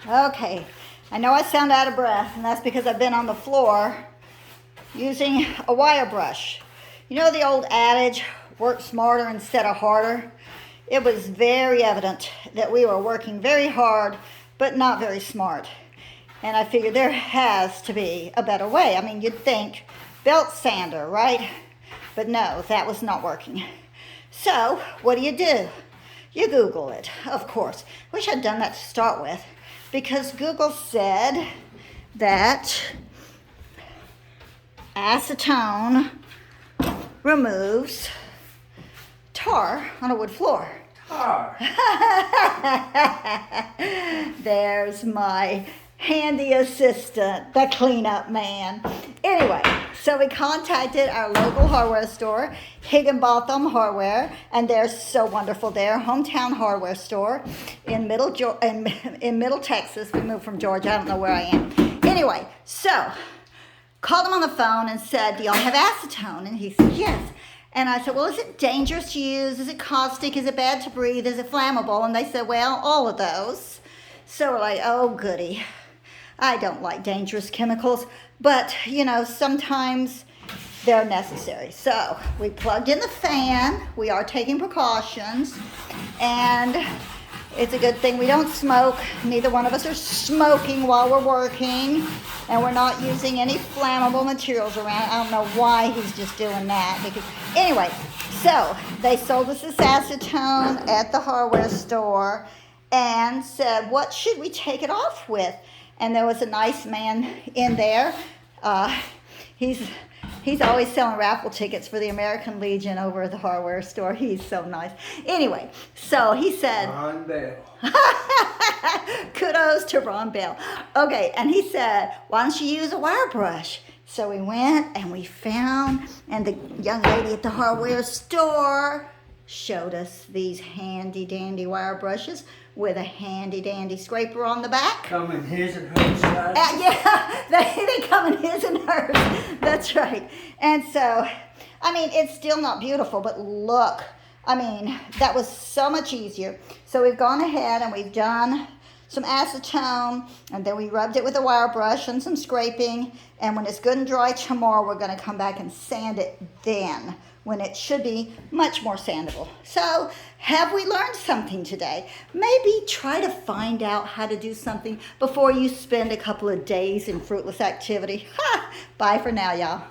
Okay, I know I sound out of breath, and that's because I've been on the floor using a wire brush. You know the old adage, work smarter instead of harder? It was very evident that we were working very hard, but not very smart. And I figured there has to be a better way. I mean, you'd think belt sander, right? But no, that was not working. So, what do? You Google it, of course. Wish I'd done that to start with, because Google said that acetone removes tar on a wood floor. Tar. There's my handy assistant, the cleanup man. Anyway, so we contacted our local hardware store, Higginbotham Hardware, and they're so wonderful there. Hometown hardware store in Middle Texas. We moved from Georgia. I don't know where I am. Anyway, so called him on the phone and said, "Do y'all have acetone?" And he said, "Yes." And I said, "Well, is it dangerous to use? Is it caustic? Is it bad to breathe? Is it flammable?" And they said, "Well, all of those." So we're like, "Oh, goody. I don't like dangerous chemicals, but, sometimes they're necessary." So we plugged in the fan. We are taking precautions, and it's a good thing we don't smoke. Neither one of us are smoking while we're working, and we're not using any flammable materials around. I don't know why he's just doing that. Anyway, so they sold us this acetone at the hardware store and said, "What should we take it off with?" And there was a nice man in there. He's always selling raffle tickets for the American Legion over at the hardware store. He's so nice. Anyway, so he said, Ron Bell. kudos to Ron Bell. Okay, and he said, "Why don't you use a wire brush?" So we went and we found, and the young lady at the hardware store showed us these handy dandy wire brushes with a handy dandy scraper on the back. Come in his and her size. Yeah, they come in his and hers. That's right. And so, it's still not beautiful, but look, that was so much easier. So we've gone ahead and we've done some acetone, and then we rubbed it with a wire brush and some scraping, and when it's good and dry tomorrow, we're going to come back and sand it then, when it should be much more sandable. So, have we learned something today? Maybe try to find out how to do something before you spend a couple of days in fruitless activity. Bye for now, y'all.